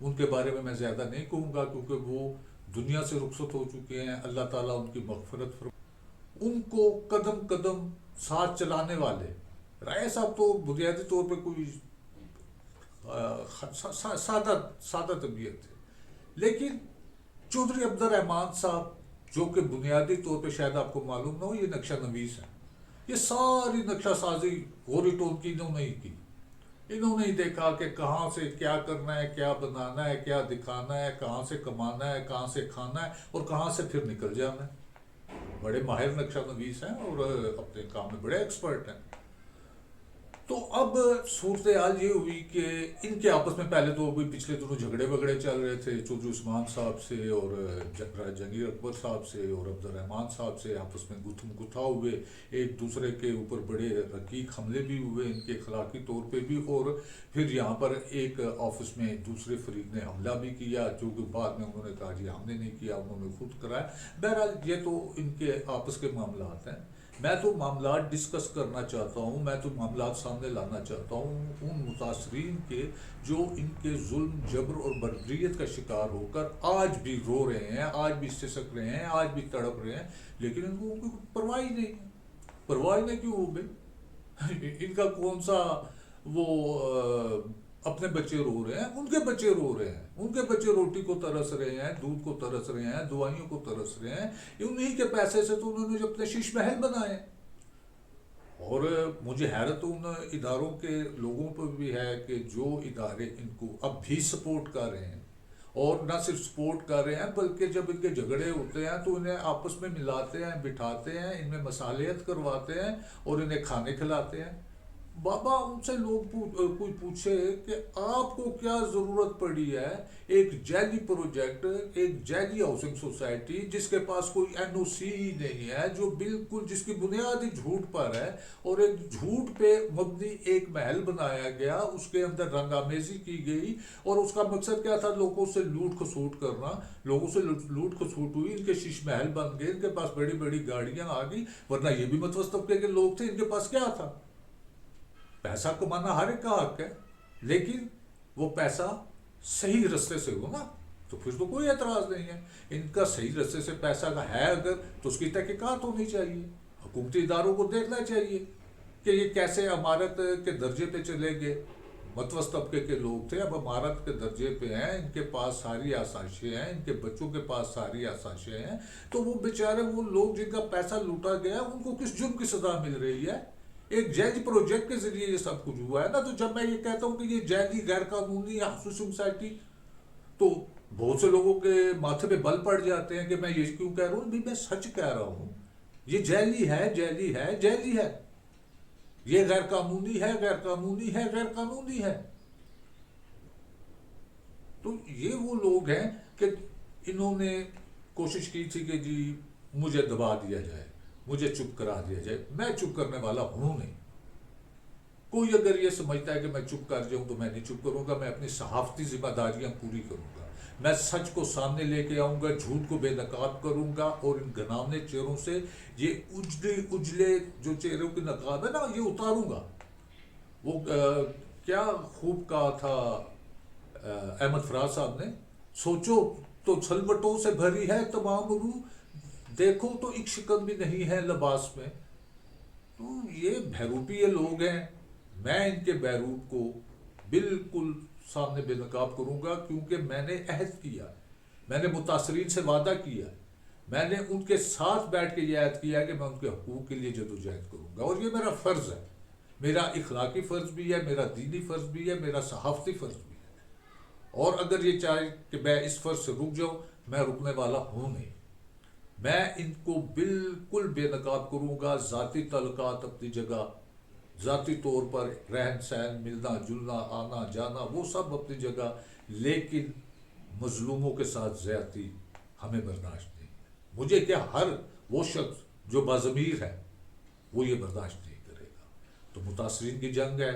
ان کے بارے میں زیادہ نہیں کہوں گا کیونکہ وہ دنیا سے رخصت ہو چکے ہیں، اللہ تعالیٰ ان کی مغفرت فرمائے۔ ان کو قدم قدم ساتھ چلانے والے رائے صاحب تو بنیادی طور پہ کوئی سادہ طبیعت تھے، لیکن چودھری عبد الرحمان صاحب جو کہ بنیادی طور پہ شاید آپ کو معلوم نہ ہو یہ نقشہ نویس ہیں، یہ ساری نقشہ سازی غوری ٹون کی انہوں نے ہی کی۔ انہوں نے ہی دیکھا کہ کہاں سے کیا کرنا ہے، کیا بنانا ہے، کیا دکھانا ہے، کہاں سے کمانا ہے، کہاں سے کھانا ہے اور کہاں سے پھر نکل جانا ہے۔ بڑے ماہر نقشہ نویس ہیں اور اپنے کام میں بڑے ایکسپرٹ ہیں۔ تو اب صورتحال یہ ہوئی کہ ان کے آپس میں پہلے تو ابھی پچھلے دنوں جھگڑے وگڑے چل رہے تھے چودھری عثمان صاحب سے اور جہانگیر اکبر صاحب سے اور عبد الرحمان صاحب سے، آپس میں گتھم گتھا ہوئے، ایک دوسرے کے اوپر بڑے رقیق حملے بھی ہوئے ان کے اخلاقی طور پہ بھی، اور پھر یہاں پر ایک آفس میں دوسرے فریق نے حملہ بھی کیا جو کہ بعد میں انہوں نے کہا جی ہم نے نہیں کیا، انہوں نے خود کرایا۔ بہرحال یہ تو ان کے آپس کے معاملات ہیں۔ میں تو معاملات ڈسکس کرنا چاہتا ہوں، میں تو معاملات سامنے لانا چاہتا ہوں ان متاثرین کے جو ان کے ظلم، جبر اور بربریت کا شکار ہو کر آج بھی رو رہے ہیں، آج بھی سسک رہے ہیں، آج بھی تڑپ رہے ہیں، لیکن ان کو کوئی پرواہ ہی نہیں ہے۔ پرواہ نہیں کیوں ہو گئی؟ ان کا کون سا وہ اپنے بچے رو رہے ہیں، ان کے بچے رو رہے ہیں، ان کے بچے روٹی کو ترس رہے ہیں، دودھ کو ترس رہے ہیں، دوائیوں کو ترس رہے ہیں۔ انہی کے پیسے سے تو انہوں نے اپنے شیش محل بنائے۔ اور مجھے حیرت ان اداروں کے لوگوں پر بھی ہے کہ جو ادارے ان کو اب بھی سپورٹ کر رہے ہیں، اور نہ صرف سپورٹ کر رہے ہیں بلکہ جب ان کے جھگڑے ہوتے ہیں تو انہیں آپس میں ملاتے ہیں، بٹھاتے ہیں، ان میں مصالحت کرواتے ہیں اور انہیں کھانے کھلاتے ہیں۔ بابا ان سے لوگ کوئی پوچھے کہ آپ کو کیا ضرورت پڑی ہے ایک جعلی پروجیکٹ، ایک جعلی ہاؤسنگ سوسائٹی جس کے پاس کوئی این او سی نہیں ہے، جو بالکل جس کی بنیاد ہی جھوٹ پر ہے، اور ایک جھوٹ پہ مبنی ایک محل بنایا گیا، اس کے اندر رنگ آمیزی کی گئی، اور اس کا مقصد کیا تھا؟ لوگوں سے لوٹ کھسوٹ کرنا۔ لوگوں سے لوٹ کھسوٹ ہوئی، ان کے شیش محل بن گئے، ان کے پاس بڑی بڑی گاڑیاں آ گئی، ورنہ یہ بھی متوسط طبقے کے لوگ تھے، ان کے پاس کیا تھا؟ پیسہ کمانا ہر ایک کا حق ہے، لیکن وہ پیسہ صحیح رستے سے ہو نا، تو پھر تو کوئی اعتراض نہیں ہے۔ ان کا صحیح رستے سے پیسہ کا ہے اگر، تو اس کی تحقیقات ہونی چاہیے، حکومتی اداروں کو دیکھنا چاہیے کہ یہ کیسے عمارت کے درجے پہ چلے گئے۔ متوسط طبقے کے لوگ تھے، اب عمارت کے درجے پہ ہیں، ان کے پاس ساری آسائشیں ہیں، ان کے بچوں کے پاس ساری آسائشیں ہیں، تو وہ بیچارے وہ لوگ جن کا پیسہ لوٹا گیا ان کو کس جرم کی سزا مل رہی ہے؟ ایک جعلی پروجیکٹ کے ذریعے یہ سب کچھ ہوا ہے نا۔ تو جب میں یہ کہتا ہوں کہ یہ جعلی غیر قانونی ہاؤسنگ سوسائٹی، تو بہت سے لوگوں کے ماتھے پہ بل پڑ جاتے ہیں کہ میں یہ کیوں کہہ رہا ہوں؟ بھی میں سچ کہہ رہا ہوں، یہ جعلی ہے، جعلی ہے، جعلی ہے، یہ غیر قانونی ہے، غیر قانونی ہے، غیر قانونی ہے۔ تو یہ وہ لوگ ہیں کہ انہوں نے کوشش کی تھی کہ جی مجھے دبا دیا جائے، مجھے چپ کرا دیا جائے۔ میں چپ کرنے والا ہوں نہیں۔ کوئی اگر یہ سمجھتا ہے کہ میں چپ کر جاؤں تو میں نہیں چپ کروں گا، میں اپنی صحافتی ذمہ داریاں پوری کروں گا، میں سچ کو سامنے لے کے آؤں گا، جھوٹ کو بے نقاب کروں گا، اور ان گھناؤنے چہروں سے یہ اجلے جو چہروں کی نقاب ہے نا یہ اتاروں گا۔ وہ کیا خوب کہا تھا احمد فراز صاحب نے، سوچو تو چھلوٹوں سے بھری ہے تمام روح، دیکھو تو ایک شکن بھی نہیں ہے لباس میں۔ تو یہ بہروپی لوگ ہیں، میں ان کے بہروپ کو بالکل سامنے بے نقاب کروں گا، کیونکہ میں نے عہد کیا، میں نے متاثرین سے وعدہ کیا، میں نے ان کے ساتھ بیٹھ کے یہ عہد کیا کہ میں ان کے حقوق کے لیے جدوجہد کروں گا، اور یہ میرا فرض ہے، میرا اخلاقی فرض بھی ہے، میرا دینی فرض بھی ہے، میرا صحافتی فرض بھی ہے۔ اور اگر یہ چاہے کہ میں اس فرض سے رک جاؤں، میں رکنے والا ہوں نہیں۔ میں ان کو بالکل بے نقاب کروں گا، ذاتی تعلقات اپنی جگہ، ذاتی طور پر رہن سہن، ملنا جلنا، آنا جانا، وہ سب اپنی جگہ، لیکن مظلوموں کے ساتھ زیادتی ہمیں برداشت نہیں ہے۔ مجھے کیا، ہر وہ شخص جو باضمیر ہے وہ یہ برداشت نہیں کرے گا۔ تو متاثرین کی جنگ ہے،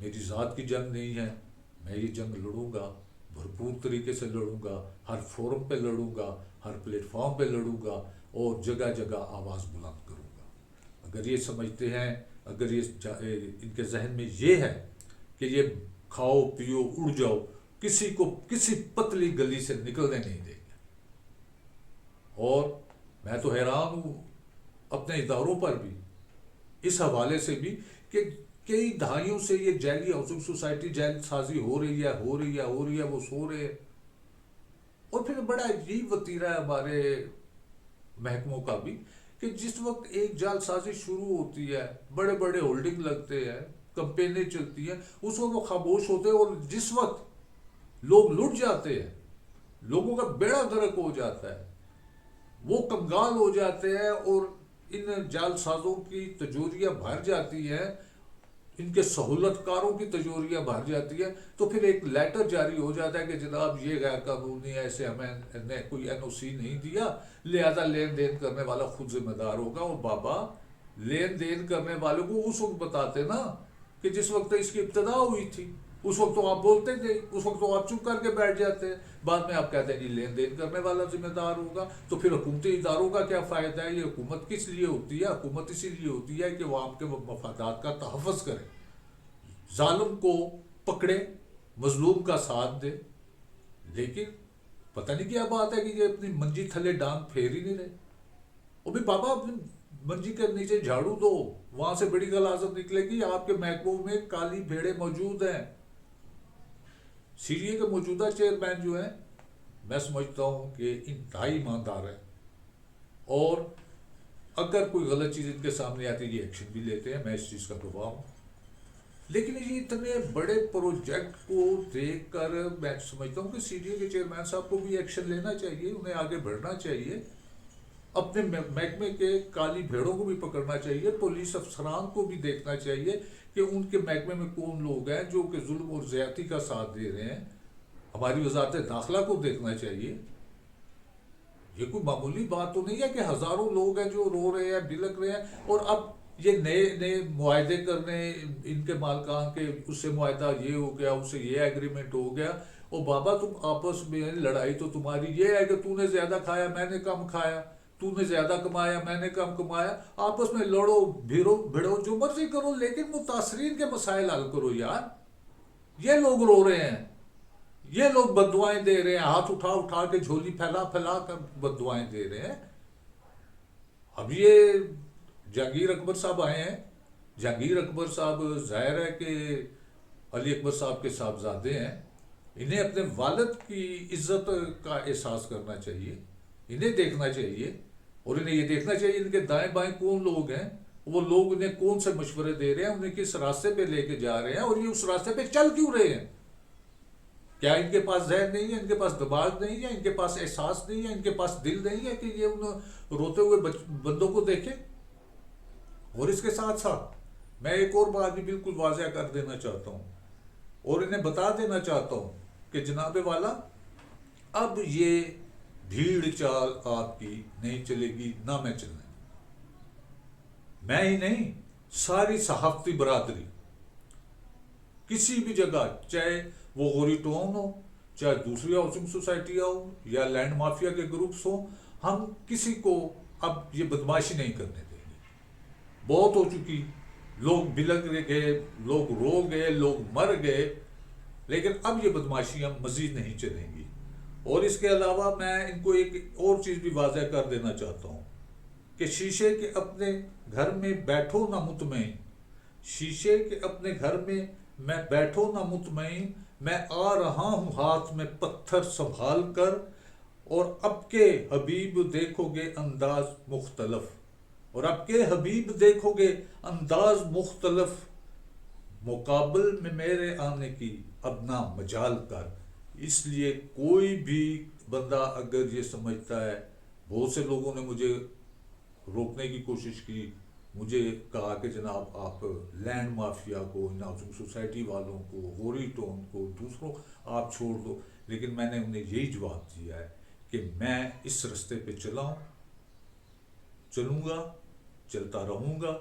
میری ذات کی جنگ نہیں ہے۔ میں یہ جنگ لڑوں گا، بھرپور طریقے سے لڑوں گا، ہر فورم پہ لڑوں گا، ہر پلیٹ فارم پہ لڑوں گا، اور جگہ جگہ آواز بلند کروں گا۔ اگر یہ سمجھتے ہیں، اگر یہ ان کے ذہن میں یہ ہے کہ یہ کھاؤ پیو اڑ جاؤ، کسی کو کسی پتلی گلی سے نکلنے نہیں دیں گے. اور میں تو حیران ہوں اپنے اداروں پر بھی اس حوالے سے بھی کہ کئی دہائیوں سے یہ جعلی ہاؤسنگ سوسائٹی جعل سازی ہو رہی ہے، وہ سو رہے ہیں. اور پھر بڑا عجیب وتیرہ ہے ہمارے محکموں کا بھی کہ جس وقت ایک جعل سازی شروع ہوتی ہے، بڑے بڑے ہولڈنگ لگتے ہیں، کمپینیں چلتی ہیں، اس وقت وہ خاموش ہوتے ہیں. اور جس وقت لوگ لٹ جاتے ہیں، لوگوں کا بیڑا غرق ہو جاتا ہے، وہ کنگال ہو جاتے ہیں اور ان جعل سازوں کی تجوریاں بھر جاتی ہیں، ان کے سہولت کاروں کی تجوریاں بھر جاتی ہے، تو پھر ایک لیٹر جاری ہو جاتا ہے کہ جناب یہ غیر قانونی ہے، ایسے ہمیں نے کوئی این او سی نہیں دیا، لہذا لین دین کرنے والا خود ذمہ دار ہوگا. اور بابا لین دین کرنے والوں کو اس وقت بتاتے نا کہ جس وقت اس کی ابتدا ہوئی تھی، اس وقت تو آپ بولتے تھے، اس وقت تو آپ چپ کر کے بیٹھ جاتے ہیں. بعد میں آپ کہتے ہیں جی لین دین کرنے والا ذمہ دار ہوگا. تو پھر حکومتی اداروں کا کیا فائدہ ہے؟ یہ حکومت کس لیے ہوتی ہے؟ حکومت اسی لیے ہوتی ہے کہ وہ آپ کے مفادات کا تحفظ کرے، ظالم کو پکڑے، مظلوم کا ساتھ دے. لیکن پتہ نہیں کیا بات ہے کہ یہ اپنی منجی تھلے ڈانگ پھیر ہی نہیں رہے. وہ بھی بابا اپنی منجی کے نیچے جھاڑو دو، وہاں سے بڑی غلاظت نکلے گی. آپ کے محکموں میں کالی بھیڑیں موجود ہیں. سی ڈی اے کے موجودہ چیئرمین جو ہیں، میں سمجھتا ہوں کہ انتہائی ایماندار ہے، اور اگر کوئی غلط چیز ان کے سامنے آتی ہے یہ ایکشن بھی لیتے ہیں، میں اس چیز کا گواہ ہوں. لیکن یہ اتنے بڑے پروجیکٹ کو دیکھ کر میں سمجھتا ہوں کہ سی ڈی اے کے چیئرمین صاحب کو بھی ایکشن لینا چاہیے، انہیں آگے بڑھنا چاہیے، اپنے محکمے کے کالی بھیڑوں کو بھی پکڑنا چاہیے، پولیس افسران کو بھی دیکھنا چاہیے کہ ان کے محکمے میں کون لوگ ہیں جو کہ ظلم اور زیادتی کا ساتھ دے رہے ہیں. ہماری وزارت داخلہ کو دیکھنا چاہیے. یہ کوئی معمولی بات تو نہیں ہے کہ ہزاروں لوگ ہیں جو رو رہے ہیں، بلک رہے ہیں، اور اب یہ نئے معاہدے کرنے ان کے مالکان کے، اس سے معاہدہ یہ ہو گیا، اس سے یہ ایگریمنٹ ہو گیا. اور بابا تم آپس میں لڑائی تو تمہاری یہ ہے کہ تو نے زیادہ کھایا میں نے کم کھایا، تو نے زیادہ کمایا میں نے کم کمایا. آپس میں لڑو بھیڑو جو مرضی کرو، لیکن متاثرین کے مسائل حل کرو یار. یہ لوگ رو رہے ہیں، یہ لوگ بددعائیں دے رہے ہیں، ہاتھ اٹھا اٹھا کے جھولی پھیلا پھیلا کر بددعائیں دے رہے ہیں. اب یہ جہانگیر اکبر صاحب آئے ہیں. جہانگیر اکبر صاحب ظاہر ہے کہ علی اکبر صاحب کے صاحبزادے ہیں، انہیں اپنے والد کی عزت کا احساس کرنا چاہیے، انہیں دیکھنا چاہیے، اور انہیں یہ دیکھنا چاہیے ان کے دائیں بائیں کون لوگ ہیں، وہ لوگ انہیں کون سے مشورے دے رہے ہیں، انہیں کس راستے پہ لے کے جا رہے ہیں، اور یہ اس راستے پہ چل کیوں رہے ہیں. کیا ان کے پاس ذہن نہیں ہے، ان کے پاس دماغ نہیں ہے، ان کے پاس احساس نہیں ہے، ان کے پاس دل نہیں ہے کہ یہ ان روتے ہوئے بندوں کو دیکھیں. اور اس کے ساتھ ساتھ میں ایک اور بات بھی بالکل واضح کر دینا چاہتا ہوں، اور انہیں بتا دینا چاہتا ہوں کہ جناب والا اب یہ بھیڑ چال آپ کی نہیں چلے گی، نہ میں چلنے. میں ہی نہیں، ساری صحافتی برادری کسی بھی جگہ، چاہے وہ غوری ٹاؤن ہو، چاہے دوسری ہاؤسنگ سوسائٹیاں ہو یا لینڈ مافیا کے گروپس ہوں، ہم کسی کو اب یہ بدماشی نہیں کرنے دیں گے. بہت ہو چکی، لوگ بلک گئے، لوگ رو گئے، لوگ مر گئے، لیکن اب یہ بدماشیاں مزید نہیں چلیں گی. اور اس کے علاوہ میں ان کو ایک اور چیز بھی واضح کر دینا چاہتا ہوں کہ شیشے کے اپنے گھر میں بیٹھو نہ مطمئن، شیشے کے اپنے گھر میں بیٹھو نہ مطمئن، میں آ رہا ہوں ہاتھ میں پتھر سنبھال کر، اور اب کے حبیب دیکھو گے انداز مختلف، اور اب کے حبیب دیکھو گے انداز مختلف، مقابل میں میرے آنے کی اب نہ مجال کر. اس لیے کوئی بھی بندہ اگر یہ سمجھتا ہے، بہت سے لوگوں نے مجھے روکنے کی کوشش کی، مجھے کہا کہ جناب آپ لینڈ مافیا کو، ہاؤسنگ سوسائٹی والوں کو، غوری ٹون کو، دوسروں آپ چھوڑ دو. لیکن میں نے انہیں یہی جواب دیا ہے کہ میں اس رستے پہ چلوں گا، چلتا رہوں گا.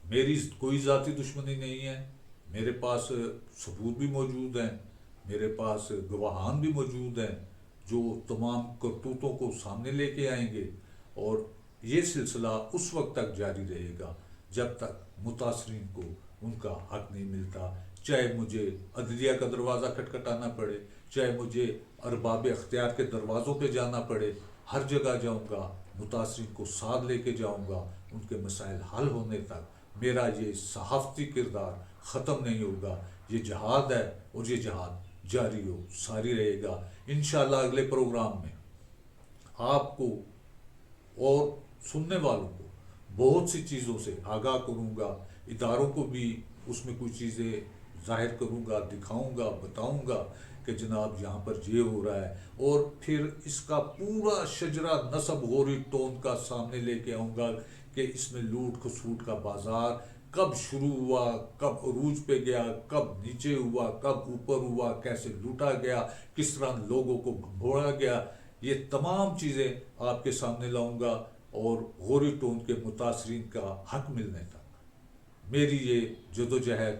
میری کوئی ذاتی دشمنی نہیں ہے، میرے پاس ثبوت بھی موجود ہیں، میرے پاس گواہان بھی موجود ہیں جو تمام کرتوتوں کو سامنے لے کے آئیں گے. اور یہ سلسلہ اس وقت تک جاری رہے گا جب تک متاثرین کو ان کا حق نہیں ملتا، چاہے مجھے عدلیہ کا دروازہ کھٹکھٹانا پڑے، چاہے مجھے ارباب اختیار کے دروازوں پہ جانا پڑے، ہر جگہ جاؤں گا، متاثرین کو ساتھ لے کے جاؤں گا، ان کے مسائل حل ہونے تک میرا یہ صحافتی کردار ختم نہیں ہوگا۔ یہ جہاد ہے اور یہ جہاد جاری ہو ساری رہے گا۔ انشاءاللہ اگلے پروگرام میں آپ کو اور سننے والوں کو بہت سی چیزوں سے آگاہ کروں گا، اداروں کو بھی اس میں کچھ چیزیں ظاہر کروں گا، دکھاؤں گا، بتاؤں گا کہ جناب یہاں پر یہ ہو رہا ہے، اور پھر اس کا پورا شجرہ نسب غوری ٹون کا سامنے لے کے آؤں گا کہ اس میں لوٹ کھسوٹ کا بازار کب شروع ہوا، کب عروج پہ گیا، کب نیچے ہوا، کب اوپر ہوا، کیسے لوٹا گیا، کس طرح لوگوں کو بھگوڑا گیا، یہ تمام چیزیں آپ کے سامنے لاؤں گا، اور غوری ٹون کے متاثرین کا حق ملنے تک میری یہ جدوجہد،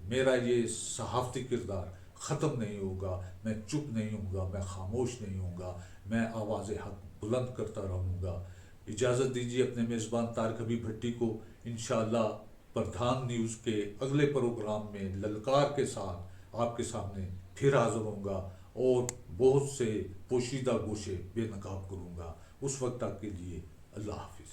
میرا یہ صحافتی کردار ختم نہیں ہوگا۔ میں چپ نہیں ہوں گا، میں خاموش نہیں ہوں گا، میں آواز حق بلند کرتا رہوں گا۔ اجازت دیجیے اپنے میزبان طارق حبیب بھٹی کو، انشاءاللہ پردھان نیوز کے اگلے پروگرام میں للکار کے ساتھ آپ کے سامنے پھر حاضر ہوں گا، اور بہت سے پوشیدہ گوشے بے نقاب کروں گا۔ اس وقت تک کے لیے اللہ حافظ۔